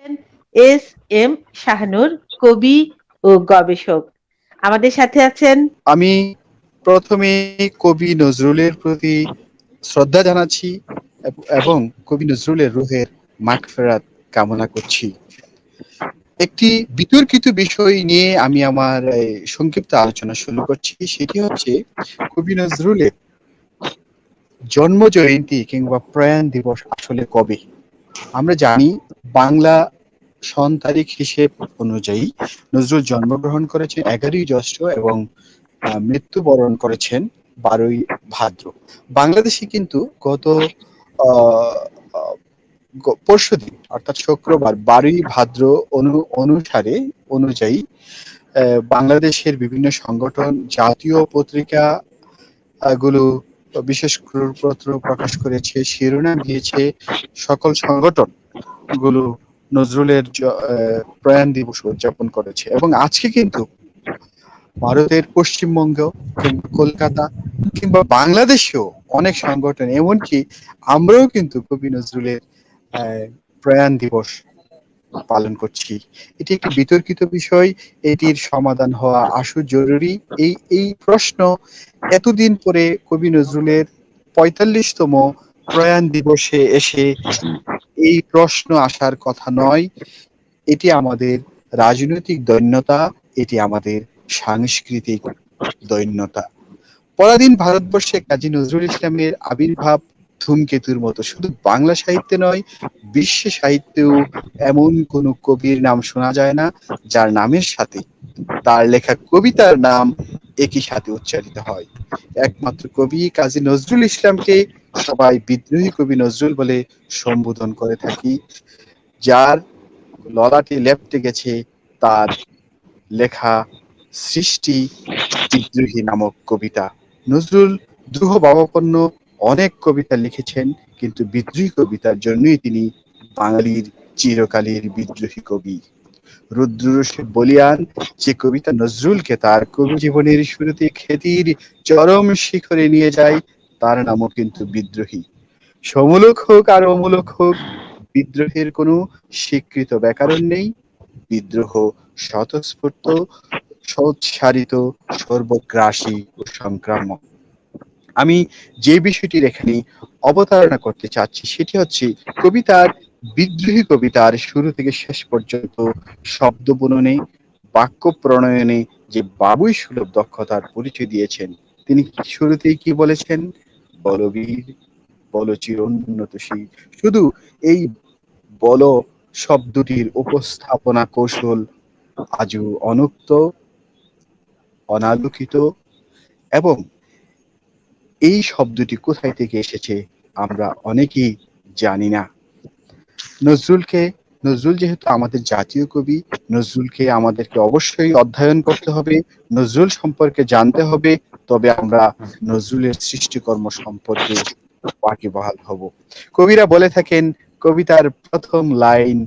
হচ্ছেন S M Shahnoor, কবি ও গবেষক। আমাদের সাথে আছেন। আমি প্রথমে কবি নজরুলের প্রতি শ্রদ্ধা জানাচ্ছি এবং কবি নজরুলের রুহের মাগফিরাত কামনা করছি। একটি বিতর্কিত বিষয় নিয়ে আমি আমার সংক্ষিপ্ত আলোচনা শুরু করছি। সেটি হচ্ছে কবি নজরুলের জন্ম জয়ন্তী কিংবা প্রয়াণ দিবস আসলে কবে। আমরা জানি বাংলা সন তারিখ হিসেব অনুযায়ী নজরুল জন্মগ্রহণ করেছেন 11ই জ্যৈষ্ঠ এবং মৃত্যুবরণ করেছেন 12ই ভাদ্র। বাংলাদেশে কিন্তু গত পরশুদিন অর্থাৎ শুক্রবার 12ই ভাদ্র অনুযায়ী বাংলাদেশের বিভিন্ন সংগঠন, জাতীয় পত্রিকা গুলো বিশেষ পত্র প্রকাশ করেছে, শিরোনাম দিয়েছে সকল সংগঠন গুলো নজরুলের প্রয়াণ দিবস উদযাপন করেছে। এবং আজকে কিন্তু ভারতের পশ্চিমবঙ্গ কিংবা কলকাতা কিংবা বাংলাদেশেও অনেক সংগঠন, এমনকি আমরাও কিন্তু কবি নজরুলের প্রয়াণ দিবস পালন করছি। এটি একটি বিতর্কিত বিষয়, এটির সমাধান হওয়া আসু জরুরি। এই প্রশ্ন এতদিন পরে কবি নজরুলের 45তম প্রয়াণ দিবসে এসে এই প্রশ্ন আসার কথা নয়। এটি আমাদের রাজনৈতিক দৈন্যতা, এটি আমাদের সাংস্কৃতিক দৈন্যতা। পরাধীন ভারতবর্ষে কাজী নজরুল ইসলামের আবির্ভাব ধূমকেতুর মতো শুধু বাংলা সাহিত্যে নয়, বিশ্ব সাহিত্যেও এমন কোনো কবির নাম শোনা যায় না যার নামের সাথে তার লেখা কবিতার নাম একই সাথে উচ্চারিত হয়। একমাত্র কবি কাজী নজরুল ইসলামকে সবাই বিদ্রোহী কবি নজরুল বলে সম্বোধন করে থাকি, যার ললাটে লেপ্টে গেছে তার লেখা সৃষ্টি বিদ্রোহী নামক কবিতা। নজরুল দ্রুহ ভাবাপন্ন অনেক কবিতা লিখেছেন, কিন্তু বিদ্রোহী কবিতার জন্যই তিনি বাঙালির চিরকালের বিদ্রোহী কবি। রুদ্ররসে বলিয়ান যে কবিতা নজরুলকে তার কবি জীবনের শুরুতে খ্যাতির চরম শিখরে নিয়ে যায়, তার নামও কিন্তু বিদ্রোহী। সমূলক হোক আর অমূলক হোক, বিদ্রোহের কোনো স্বীকৃত ব্যাকরণ নেই। বিদ্রোহ স্বতঃস্ফূর্ত, সৎসারিত, সর্বগ্রাসী ও সংক্রামক। আমি যে বিষয়টির এখানে অবতারণা করতে চাচ্ছি সেটি হচ্ছে কবিতার বিদ্রোহী কবিতার শুরু থেকে শেষ পর্যন্ত শব্দ বুননে, বাক্য প্রণয়নে যে বাবুই সুলভ দক্ষতার পরিচয় দিয়েছেন। তিনি শুরুতেই কি বলেছেন? বলবীর, বল চিরোন্নতশীল। শুধু এই বল শব্দটির উপস্থাপনা কৌশল আজও অনুক্ত, অনালোকিত, এবং এই শব্দটি কোথায় থেকে এসেছে আমরা অনেকেই জানি না। নজরুল যেহেতু আমাদের জাতীয় কবি, নজরুলকে আমাদেরকে অবশ্যই অধ্যয়ন করতে হবে, নজরুল সম্পর্কে জানতে হবে, তবে আমরা নজরুলের সৃষ্টিকর্ম সম্পর্কে ওয়াকিবহাল হব। কবিরা বলে থাকেন কবিতার প্রথম লাইন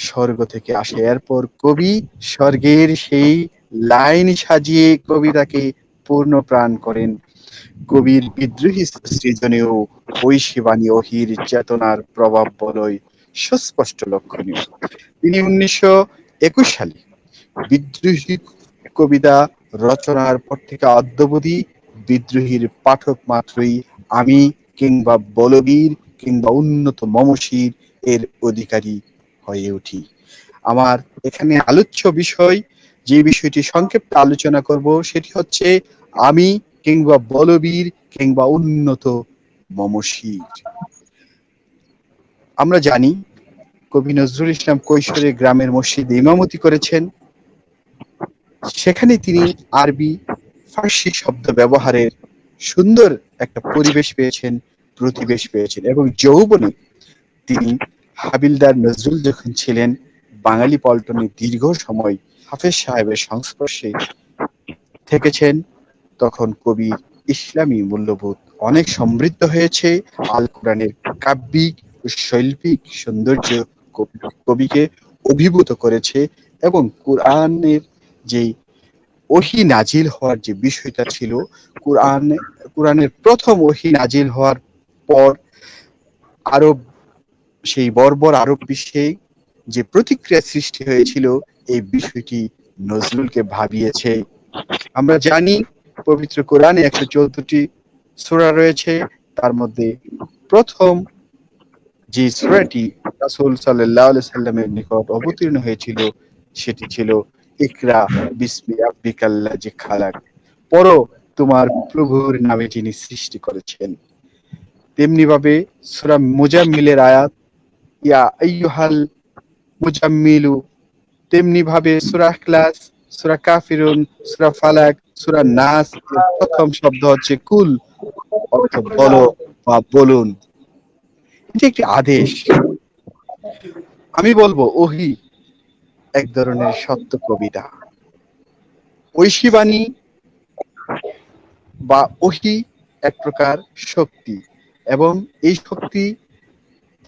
স্বর্গ থেকে আসে, এরপর কবি স্বর্গের সেই লাইন সাজিয়ে কবিতাকে পূর্ণ প্রাণ করেন। কবির বিদ্রোহী সৃজনেও ঐশী বাণী অহির চেতনার প্রভাব বলয় সুস্পষ্ট লক্ষণীয়। তিনি 1921 সালে বিদ্রোহী কবিতা রচনার পর থেকে অদ্যাবধি বিদ্রোহীর পাঠক মাত্রই আমি কিংবা বলবীর কিংবা উন্নত মমশির এর অধিকারী হয়ে উঠি। আমার এখানে আলোচ্য বিষয়, যে বিষয়টি সংক্ষিপ্ত আলোচনা করব, সেটি হচ্ছে আমি কিংবা বলবীর কিংবা উন্নত মমশির। আমরা জানি কবি নজরুল ইসলাম কৈশোরে গ্রামের মসজিদে ইমামতি করেছেন। সেখানে তিনি আরবি, ফার্সি শব্দ ব্যবহারের সুন্দর একটা পরিবেশ পেয়েছেন, প্রতিবেশ পেয়েছেন। এবং যৌবনে তিনি হাবিলদার নজরুল যখন ছিলেন, বাঙালি পল্টনে দীর্ঘ সময় হাফেজ সাহেবের সংস্পর্শে থেকেছেন, তখন কবি ইসলামী মূল্যবোধ অনেক সমৃদ্ধ হয়েছে। আল কোরআনের কাব্যিক ও শৈল্পিক সৌন্দর্য কবিকে অভিভূত করেছে, এবং কোরআনের যে ওহী নাজিল হওয়ার যে বিষয়টা ছিল, কোরআনের প্রথম ওহী নাজিল হওয়ার পর আরব, সেই বর্বর আরব বিশ্বে যে প্রতিক্রিয়া সৃষ্টি হয়েছিল, এই বিষয়টি নজরুলকে ভাবিয়েছে। আমরা জানি পবিত্র কোরআনে 114টি সূরা রয়েছে, তার মধ্যে প্রথম যে সূরাটি রাসূল সাল্লাল্লাহু আলাইহি সাল্লামের নিকট অবতীর্ণ হয়েছিল সেটি ছিল ইকরা বিসমি রাব্বিকাল্লাযী খালাক, পড়ো তোমার প্রভুর নামে যিনি সৃষ্টি করেছেন। তেমনি ভাবে সূরা মুজাম্মিলের আয়াত ইয়া আইয়ুহাল মুজাম্মিলু, তেমনি ভাবে সূরা ইখলাস, সূরা কাফিরুন, সূরা ফালাক, সূরা নাস এর প্রথম শব্দ হচ্ছে কুল, অর্থ বলো বা বলুন। এটি একটি আদেশ। আমি বলবো ওহী এক ধরনের সত্য কবিতা। ঐশীবাণী বা ওহী এক প্রকার শক্তি, এবং এই শক্তি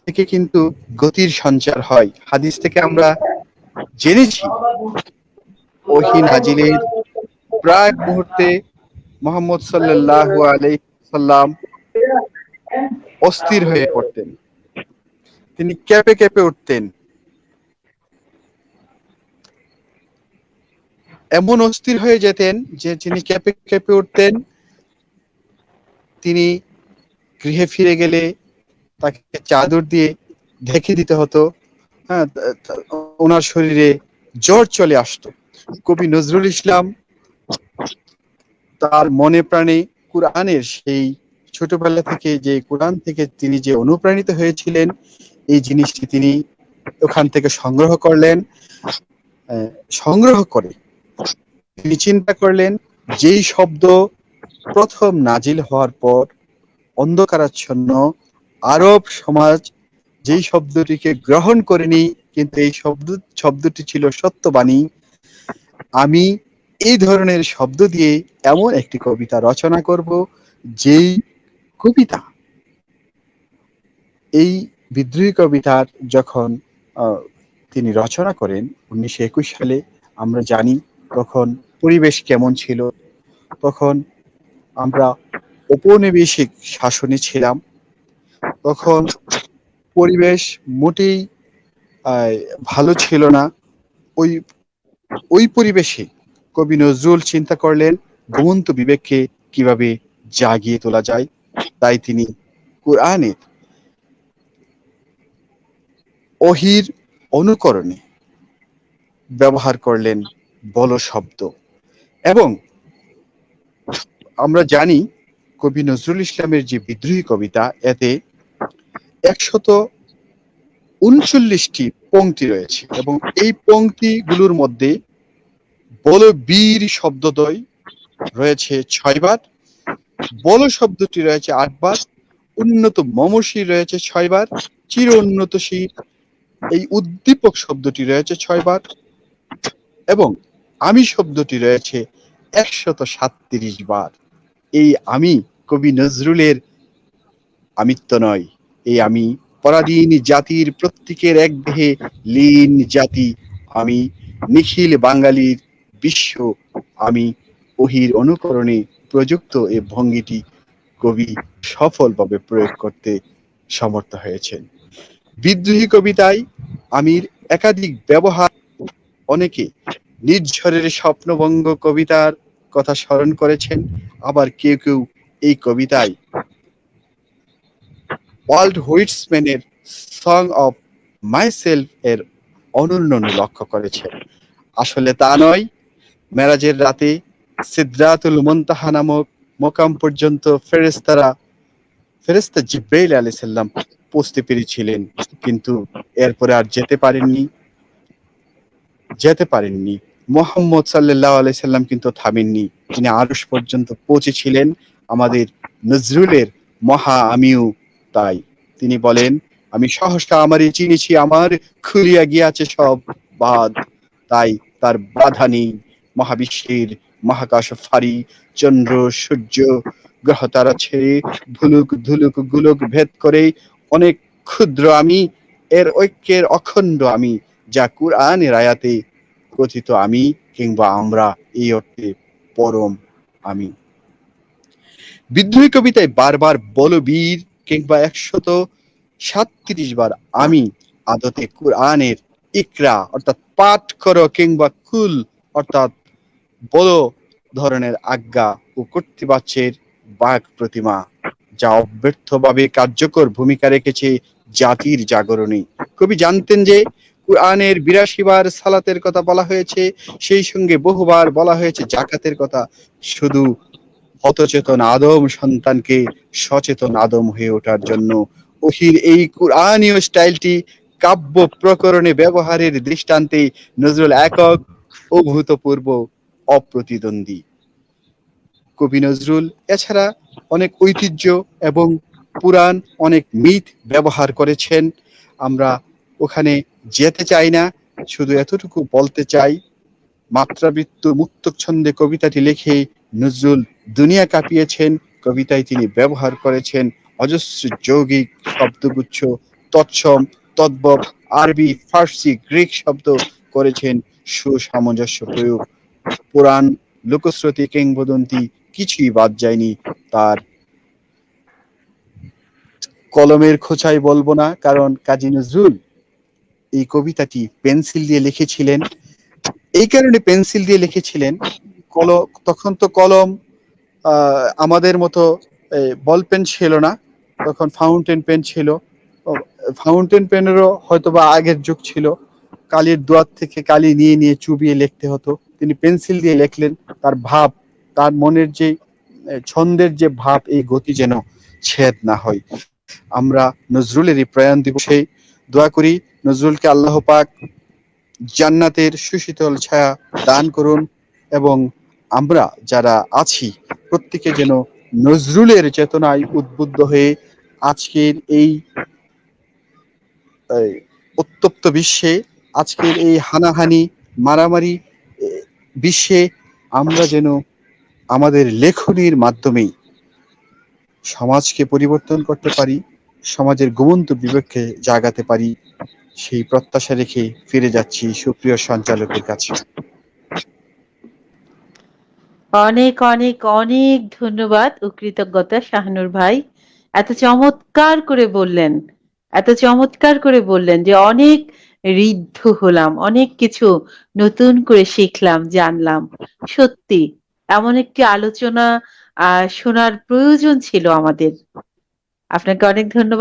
থেকে কিন্তু গতির সঞ্চার হয়। হাদিস থেকে আমরা জেনেছি ওহী নাজিলের প্রাক মুহূর্তে মুহাম্মদ সাল্লাল্লাহু আলাইহি সাল্লাম অস্থির হয়ে পড়তেন, তিনি কেঁপে কেঁপে উঠতেন, এমন অস্থির হয়ে যেতেন যে তিনি কেঁপে কেঁপে উঠতেন। তিনি গৃহে ফিরে গেলে তাকে চাদর দিয়ে ঢেকে দিতে হতো। হ্যাঁ, ওনার শরীরে জ্বর চলে আসতো। কবি নজরুল ইসলাম তার মনে প্রাণে কুরআনের সেই ছোটবেলা থেকে যে কোরআন থেকে তিনি যে অনুপ্রাণিত হয়েছিলেন, এই জিনিসটি তিনি ওখান থেকে সংগ্রহ করলেন। সংগ্রহ করে তিনি চিন্তা করলেন, যেই শব্দ প্রথম নাজিল হওয়ার পর অন্ধকারাচ্ছন্ন আরব সমাজ যেই শব্দটিকে গ্রহণ করেনি, কিন্তু এই শব্দটি ছিল সত্যবাণী, আমি এই ধরনের শব্দ দিয়ে এমন একটি কবিতা রচনা করব, যেই কবিতা, এই বিদ্রোহী কবিতার যখন তিনি রচনা করেন 1921 সালে, আমরা জানি তখন পরিবেশ কেমন ছিল। তখন আমরা ঔপনিবেশিক শাসনে ছিলাম। তখন পরিবেশ মোটেই ভালো ছিল না। ওই ওই পরিবেশে কবি নজরুল চিন্তা করলেন ঘুমন্ত বিবেককে কিভাবে জাগিয়ে তোলা যায়। তাই তিনি কোরআনের ওহীর অনুকরণে ব্যবহার করলেন বলো শব্দ। এবং আমরা জানি কবি নজরুল ইসলামের যে বিদ্রোহী কবিতা, এতে 139টি পংক্তি রয়েছে, এবং এই পংক্তিগুলোর মধ্যে বল বীর শব্দদ্বয় রয়েছে 6 বার, বল শব্দটি রয়েছে 8 বার, উন্নত মমশি রয়েছে 6 বার, চির উন্নত শির এই উদ্দীপক শব্দটি রয়েছে 6 বার, এবং আমি শব্দটি রয়েছে 137 বার। এই আমি কবি নজরুলের আমিত্ব নয়, এই আমি পরাধীন জাতির প্রত্যেকের এক দেহে লীন জাতি, আমি নিখিল বাঙালির বিশ্ব, আমি ওহীর অনুকরণে প্রযুক্ত এই ভঙ্গিটি কবি সফলভাবে প্রয়োগ করতে সমর্থ হয়েছেন। বিদ্রোহী কবিতায় আমির একাধিক ব্যবহার, অনেকে নির্ঝরের স্বপ্নভঙ্গ কবিতার কথা স্মরণ করেছেন, আবার কেউ কেউ এই কবিতায় ওয়াল্ট হুইটসম্যানের সং অফ মাইসেলফ এর অনুরণন লক্ষ্য করেছেন। আসলে তা নয়, মেরাজের রাতে সিদরাতুল মুনতাহা নামক মোকাম পর্যন্ত ফেরেশতা জিবরাইল আলাইহিস সালাম পৌঁছতে পেরেছিলেন, কিন্তু এরপরে আর যেতে পারেননি। মুহাম্মদ সাল্লাল্লাহু আলাইহি সাল্লাম কিন্তু থামেননি, তিনি আরশ পর্যন্ত পৌঁছেছিলেন। আমাদের নজরুলের মহা আমিও তাই, তিনি বলেন, আমি সহসা আমারই চিনেছি, আমার খুলিয়া গিয়াছে সব বাদ, তাই তার বাধা নেই মহাবিশ্বের মহাকাশ ফারি, চন্দ্র সূর্য গ্রহ তারা ছেড়ে ধুলুক ধুলুক গুলক ভেদ করে অনেক ক্ষুদ্র আমি, এর ঐক্যের অখণ্ড আমি, যা কুরআনের আয়াতে কথিত আমি কিংবা আমরা, এই অর্থে পরম আমি। বিদ্রোহী কবিতায় বারবার বলবীর কিংবা 137 বার আমি আদতে কুরআনের ইকরা অর্থাৎ পাঠ করো কিংবা কুল অর্থাৎ বড় ধরনের আজ্ঞা ও কর্তৃবাচ্যের বাক প্রতিমা, যা অব্যর্থভাবে কার্যকর ভূমিকা রেখেছে জাতির জাগরণে। কবি জানতেন যে কুরআনের ৮২ বার সালাতের কথা বলা হয়েছে, সেই সঙ্গে বহুবার বলা হয়েছে জাকাতের কথা, শুধু হতচেতন আদম সন্তানকে সচেতন আদম হয়ে ওঠার জন্য। ওহির এই কুরআনীয় স্টাইলটি কাব্য প্রকরণে ব্যবহারের দৃষ্টান্তে নজরুল একক, অভূতপূর্ব, অপ্রতিদ্বন্দ্বী। কবি নজরুল এছাড়া অনেক ঐতিহ্য এবং পুরাণ, অনেক মিথ ব্যবহার করেছেন। আমরা ওখানে যেতে চাই না, শুধু এতটুকু বলতে চাই, মাত্রাবৃত্ত মুক্তক ছন্দে কবিতাটি লিখে নজরুল দুনিয়া কাঁপিয়েছেন। কবিতায় তিনি ব্যবহার করেছেন অজস্র যৌগিক শব্দগুচ্ছ, তৎসম, তদ্ভব, আরবি, ফার্সি, গ্রিক শব্দ করেছেন সুসামঞ্জস্য প্রয়োগ। পুরাণ, লোকশ্রুতি, কিংবদন্তি কিছুই বাদ যায়নি তার কলমের খোঁচায় বলবো না, কারণ কাজী নজরুল এই কবিতাটি পেন্সিল দিয়ে লিখেছিলেন। এই কারণে পেন্সিল দিয়ে লিখেছিলেন, তখন তো কলম আমাদের মতো বল পেন ছিল না, তখন ফাউন্টেন পেন ছিল। ফাউন্টেন পেনেরও হয়তো বা আগের যুগ ছিল, কালির দোয়াত থেকে কালি নিয়ে নিয়ে চুবিয়ে লিখতে হতো। তিনি পেন্সিল দিয়ে লিখলেন, তার ভাব, তার মনের যে ছন্দের যে ভাব, এই গতি যেন ছেদ না হয়। আমরা নজরুলের এই প্রয়াণ দিবসে দোয়া করি নজরুলকে আল্লাহ পাক জান্নাতের সুশীতল ছায়া দান করুন, এবং আমরা যারা আছি প্রত্যেকে যেন নজরুলের চেতনায় উদ্বুদ্ধ হয়ে আজকের এই উত্তপ্ত বিশ্বে, আজকের এই হানাহানি মারামারি বিশ্বে আমরা যেন আমাদের লেখনীর মাধ্যমে সমাজকে পরিবর্তন করতে পারি, সমাজের ঘুমন্ত বিবেককে জাগাতে পারি, সেই প্রত্যাশা রেখে ফিরে যাচ্ছি সুপ্রিয় সঞ্চালকের কাছে। অনেক অনেক অনেক ধন্যবাদ ও কৃতজ্ঞতা শাহনূর ভাই, এত চমৎকার করে বললেন, এত চমৎকার করে বললেন যে অনেক ঋদ্ধ হলাম, অনেক কিছু নতুন করে শিখলাম, জানলাম। সত্যি এমন একটি আলোচনা শোনার প্রয়োজন ছিল আমাদের। আপনাকে অনেক ধন্যবাদ।